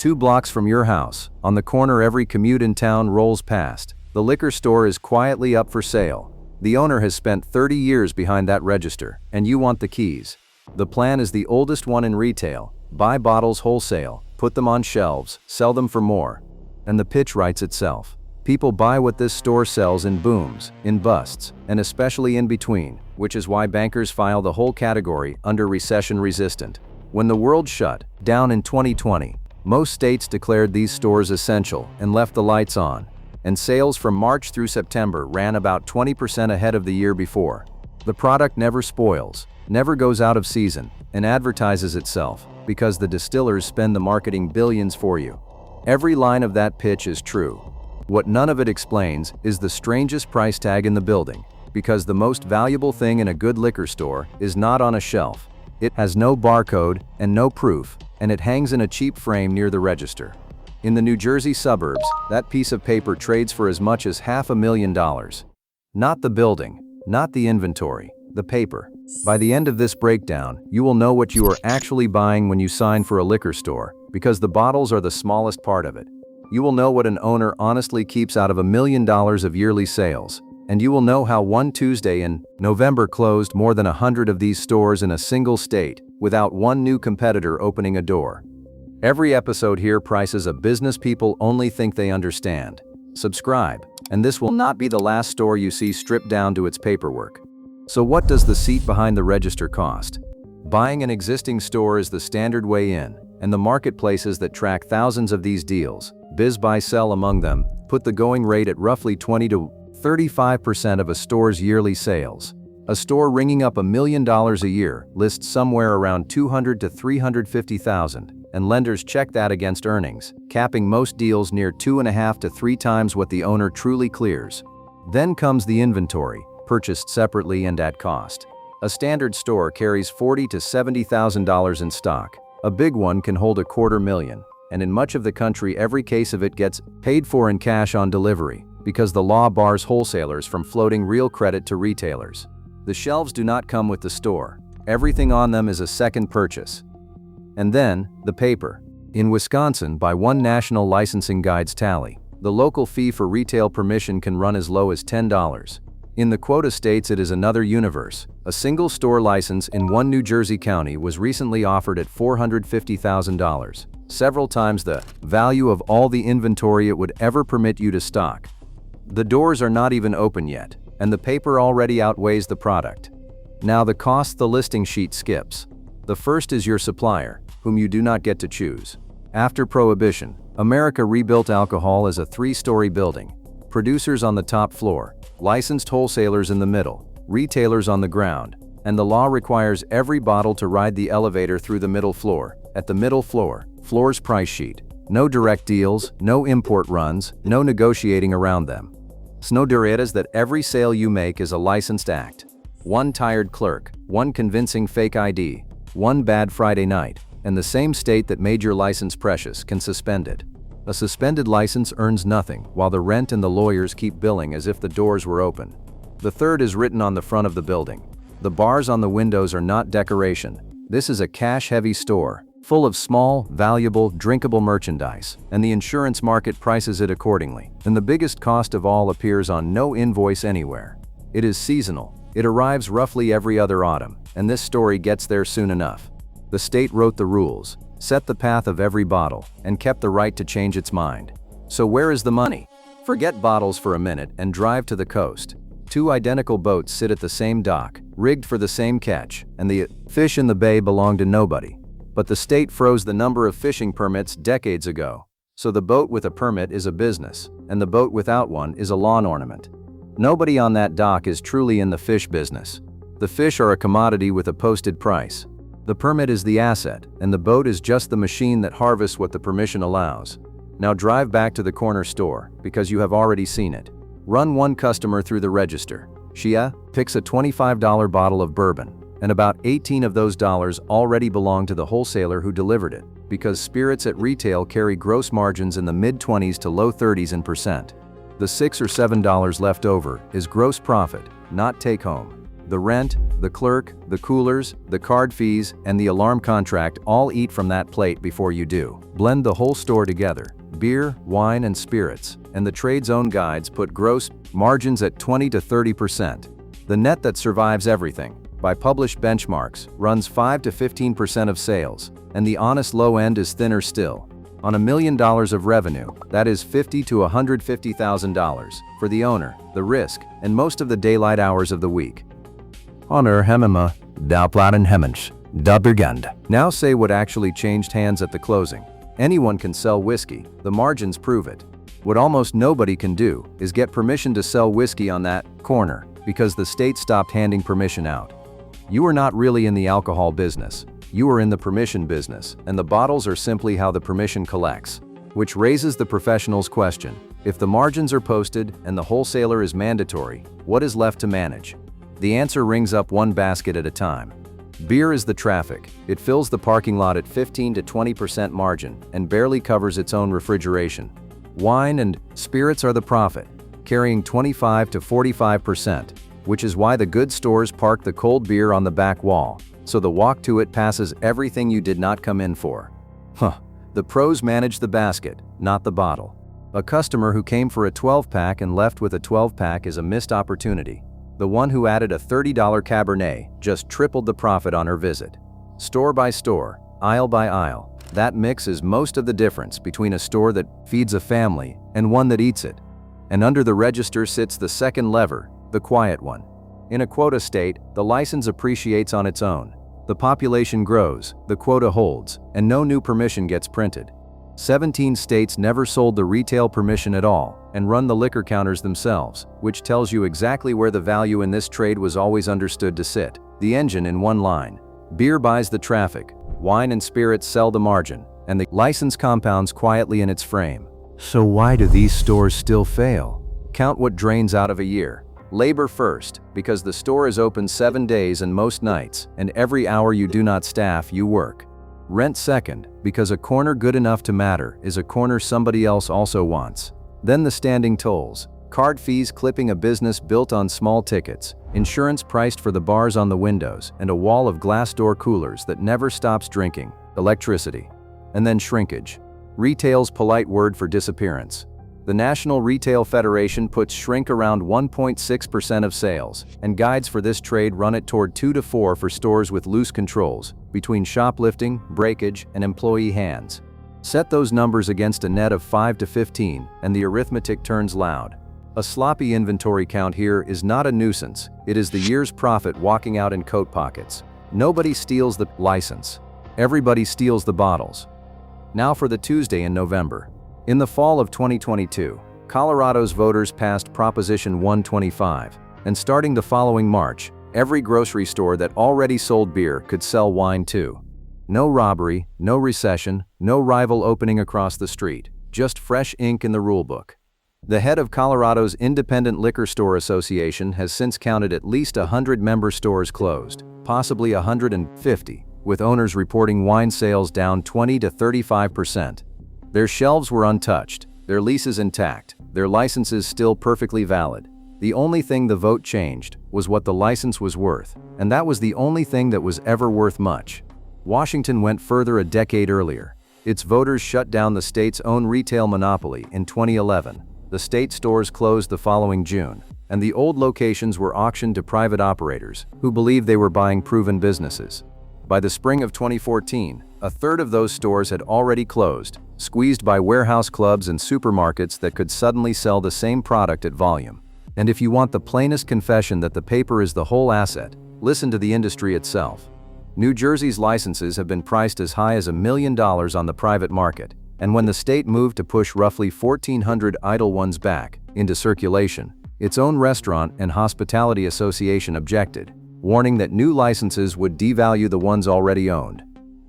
2 blocks from your house, on the corner every commute in town rolls past. The liquor store is quietly up for sale. The owner has spent 30 years behind that register, and you want the keys. The plan is the oldest one in retail: buy bottles wholesale, put them on shelves, sell them for more. And the pitch writes itself. People buy what this store sells in booms, in busts, and especially in between, which is why bankers file the whole category under recession-resistant. When the world shut down in 2020, most states declared these stores essential and left the lights on, and sales from March through September ran about 20% ahead of the year before. The product never spoils, never goes out of season, and advertises itself, because the distillers spend the marketing billions for you. Every line of that pitch is true. What none of it explains is the strangest price tag in the building, because the most valuable thing in a good liquor store is not on a shelf. It has no barcode and no proof, and it hangs in a cheap frame near the register. In the New Jersey suburbs, that piece of paper trades for as much as $500,000. Not the building, not the inventory, the paper. By the end of this breakdown, you will know what you are actually buying when you sign for a liquor store, because the bottles are the smallest part of it. You will know what an owner honestly keeps out of $1 million of yearly sales, and you will know how one Tuesday in November closed more than 100 of these stores in a single state, without one new competitor opening a door. Every episode here prices a business people only think they understand. Subscribe, and this will not be the last store you see stripped down to its paperwork. So what does the seat behind the register cost? Buying an existing store is the standard way in, and the marketplaces that track thousands of these deals, Biz Buy Sell among them, put the going rate at roughly 20 to 35% of a store's yearly sales. A store ringing up $1 million a year lists somewhere around $200,000 to $350,000, and lenders check that against earnings, capping most deals near 2.5 to 3 times what the owner truly clears. Then comes the inventory, purchased separately and at cost. A standard store carries $40,000 to $70,000 in stock. A big one can hold $250,000, and in much of the country every case of it gets paid for in cash on delivery, because the law bars wholesalers from floating real credit to retailers. The shelves do not come with the store. Everything on them is a second purchase. And then, the paper. In Wisconsin, by one national licensing guide's tally, the local fee for retail permission can run as low as $10. In the quota states it is another universe. A single store license in one New Jersey county was recently offered at $450,000, several times the value of all the inventory it would ever permit you to stock. The doors are not even open yet, and the paper already outweighs the product. Now the cost the listing sheet skips. The first is your supplier, whom you do not get to choose. After Prohibition, America rebuilt alcohol as a 3-story building. Producers on the top floor, licensed wholesalers in the middle, retailers on the ground, and the law requires every bottle to ride the elevator through the middle floor. At the middle floor's price sheet. No direct deals, no import runs, no negotiating around them. Snowduretas that every sale you make is a licensed act. One tired clerk, one convincing fake ID, one bad Friday night, and the same state that made your license precious can suspend it. A suspended license earns nothing, while the rent and the lawyers keep billing as if the doors were open. The third is written on the front of the building. The bars on the windows are not decoration. This is a cash-heavy store, full of small, valuable, drinkable merchandise, and the insurance market prices it accordingly. And the biggest cost of all appears on no invoice anywhere. It is seasonal. It arrives roughly every other autumn, and this story gets there soon enough. The state wrote the rules, set the path of every bottle, and kept the right to change its mind. So where is the money? Forget bottles for a minute and drive to the coast. 2 identical boats sit at the same dock, rigged for the same catch, and the fish in the bay belong to nobody. But the state froze the number of fishing permits decades ago. So the boat with a permit is a business, and the boat without one is a lawn ornament. Nobody on that dock is truly in the fish business. The fish are a commodity with a posted price. The permit is the asset, and the boat is just the machine that harvests what the permission allows. Now drive back to the corner store, because you have already seen it. Run one customer through the register. Shia picks a $25 bottle of bourbon, and about 18 of those dollars already belong to the wholesaler who delivered it, because spirits at retail carry gross margins in the mid-20s to low 30s%. The $6 or $7 left over is gross profit, not take home. The rent, the clerk, the coolers, the card fees, and the alarm contract all eat from that plate before you do. Blend the whole store together, beer, wine, and spirits, and the trade's own guides put gross margins at 20 to 30%. The net that survives everything, by published benchmarks, runs 5 to 15% of sales, and the honest low end is thinner still. On $1 million of revenue, that is $50,000 to $150,000 for the owner, the risk, and most of the daylight hours of the week. Honor Hemima, Dauplaten Hemmens, Dubbergund. Now say what actually changed hands at the closing. Anyone can sell whiskey, the margins prove it. What almost nobody can do is get permission to sell whiskey on that corner, because the state stopped handing permission out. You are not really in the alcohol business. You are in the permission business, and the bottles are simply how the permission collects. Which raises the professional's question. If the margins are posted and the wholesaler is mandatory, what is left to manage? The answer rings up one basket at a time. Beer is the traffic. It fills the parking lot at 15 to 20% margin and barely covers its own refrigeration. Wine and spirits are the profit, carrying 25 to 45%, which is why the good stores park the cold beer on the back wall, so the walk to it passes everything you did not come in for. The pros manage the basket, not the bottle. A customer who came for a 12-pack and left with a 12-pack is a missed opportunity. The one who added a $30 Cabernet just tripled the profit on her visit. Store by store, aisle by aisle, that mix is most of the difference between a store that feeds a family and one that eats it. And under the register sits the second lever, the quiet one. In a quota state, the license appreciates on its own. The population grows, the quota holds, and no new permission gets printed. 17 states never sold the retail permission at all and run the liquor counters themselves, which tells you exactly where the value in this trade was always understood to sit. The engine in one line. Beer buys the traffic, wine and spirits sell the margin, and the license compounds quietly in its frame. So why do these stores still fail? Count what drains out of a year. Labor first, because the store is open 7 days and most nights, and every hour you do not staff, you work. Rent second, because a corner good enough to matter is a corner somebody else also wants. Then the standing tolls, card fees clipping a business built on small tickets, insurance priced for the bars on the windows, and a wall of glass door coolers that never stops drinking, electricity. And then shrinkage. Retail's polite word for disappearance. The National Retail Federation puts shrink around 1.6% of sales, and guides for this trade run it toward 2 to 4 for stores with loose controls, between shoplifting, breakage, and employee hands. Set those numbers against a net of 5 to 15, and the arithmetic turns loud. A sloppy inventory count here is not a nuisance, it is the year's profit walking out in coat pockets. Nobody steals the license. Everybody steals the bottles. Now for the Tuesday in November. In the fall of 2022, Colorado's voters passed Proposition 125, and starting the following March, every grocery store that already sold beer could sell wine too. No robbery, no recession, no rival opening across the street, just fresh ink in the rulebook. The head of Colorado's Independent Liquor Store Association has since counted at least 100 member stores closed, possibly 150, with owners reporting wine sales down 20 to 35%. Their shelves were untouched, their leases intact, their licenses still perfectly valid. The only thing the vote changed was what the license was worth, and that was the only thing that was ever worth much. Washington went further a decade earlier. Its voters shut down the state's own retail monopoly in 2011. The state stores closed the following June, and the old locations were auctioned to private operators who believed they were buying proven businesses. By the spring of 2014, a third of those stores had already closed, squeezed by warehouse clubs and supermarkets that could suddenly sell the same product at volume. And if you want the plainest confession that the paper is the whole asset, listen to the industry itself. New Jersey's licenses have been priced as high as $1 million on the private market, and when the state moved to push roughly 1,400 idle ones back into circulation, its own restaurant and hospitality association objected, warning that new licenses would devalue the ones already owned.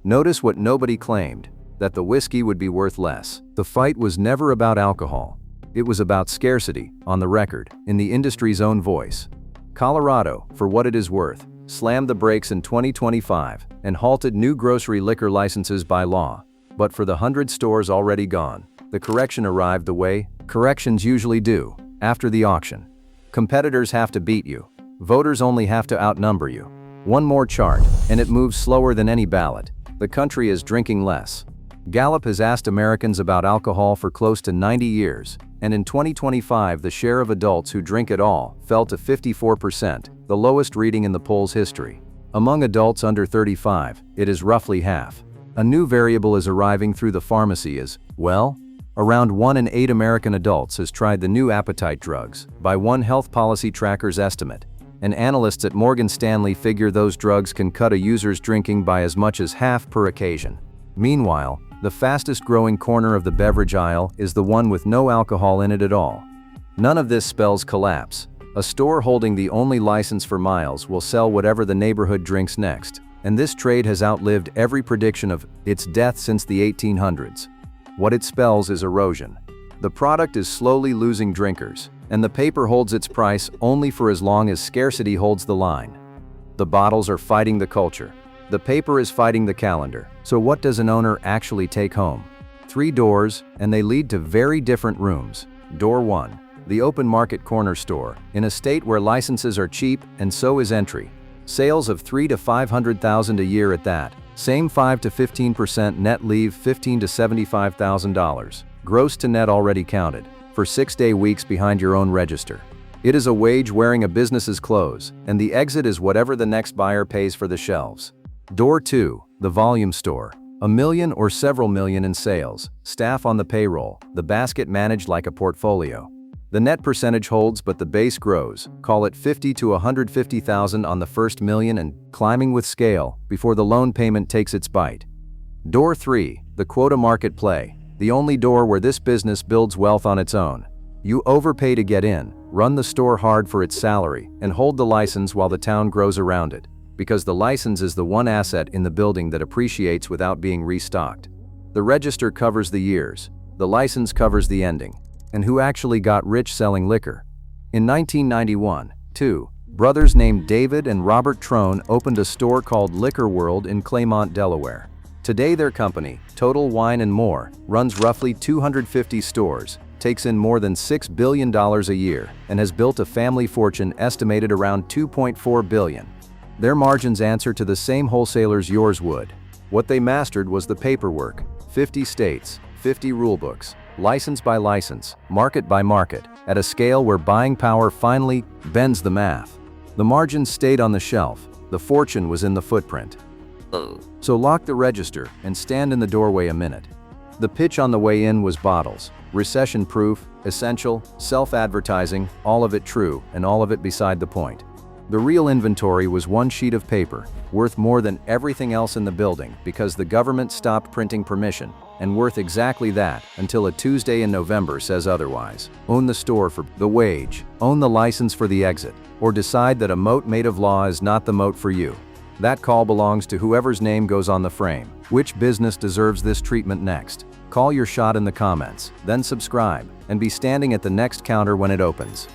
Notice what nobody claimed, that the whiskey would be worth less. The fight was never about alcohol. It was about scarcity, on the record, in the industry's own voice. Colorado, for what it is worth, slammed the brakes in 2025 and halted new grocery liquor licenses by law. But for the 100 stores already gone, the correction arrived the way corrections usually do, after the auction. Competitors have to beat you. Voters only have to outnumber you. One more chart, and it moves slower than any ballot. The country is drinking less. Gallup has asked Americans about alcohol for close to 90 years, and in 2025 the share of adults who drink at all fell to 54%, the lowest reading in the poll's history. Among adults under 35, it is roughly half. A new variable is arriving through the pharmacy as, well, around 1 in 8 American adults has tried the new appetite drugs, by one health policy tracker's estimate, and analysts at Morgan Stanley figure those drugs can cut a user's drinking by as much as half per occasion. Meanwhile, the fastest growing corner of the beverage aisle is the one with no alcohol in it at all. None of this spells collapse. A store holding the only license for miles will sell whatever the neighborhood drinks next, and this trade has outlived every prediction of its death since the 1800s. What it spells is erosion. The product is slowly losing drinkers, and the paper holds its price only for as long as scarcity holds the line. The bottles are fighting the culture. The paper is fighting the calendar. So what does an owner actually take home? 3 doors, and they lead to very different rooms. Door 1. The open market corner store, in a state where licenses are cheap and so is entry. Sales of $300,000 to $500,000 a year at that. Same 5 to 15% net leave $15,000 to $75,000. Gross to net already counted. For 6-day weeks behind your own register. It is a wage wearing a business's clothes, and the exit is whatever the next buyer pays for the shelves. Door 2. The volume store. $1 million or several million in sales. Staff on the payroll. The basket managed like a portfolio. The net percentage holds but the base grows, call it $50,000 to $150,000 on the first million and climbing with scale before the loan payment takes its bite. Door 3. The quota market play. The only door where this business builds wealth on its own. You overpay to get in, run the store hard for its salary, and hold the license while the town grows around it, because the license is the one asset in the building that appreciates without being restocked. The register covers the years, the license covers the ending. And who actually got rich selling liquor? In 1991, 2 brothers named David and Robert Trone opened a store called Liquor World in Claymont, Delaware. Today their company, Total Wine & More, runs roughly 250 stores, takes in more than $6 billion a year, and has built a family fortune estimated around $2.4 billion. Their margins answer to the same wholesalers yours would. What they mastered was the paperwork, 50 states, 50 rulebooks, license by license, market by market, at a scale where buying power finally bends the math. The margins stayed on the shelf, the fortune was in the footprint. So lock the register and stand in the doorway a minute. The pitch on the way in was bottles, recession-proof, essential, self-advertising, all of it true and all of it beside the point. The real inventory was one sheet of paper, worth more than everything else in the building because the government stopped printing permission, and worth exactly that until a Tuesday in November says otherwise. Own the store for the wage, own the license for the exit, or decide that a moat made of law is not the moat for you. That call belongs to whoever's name goes on the frame. Which business deserves this treatment next? Call your shot in the comments, then subscribe, and be standing at the next counter when it opens.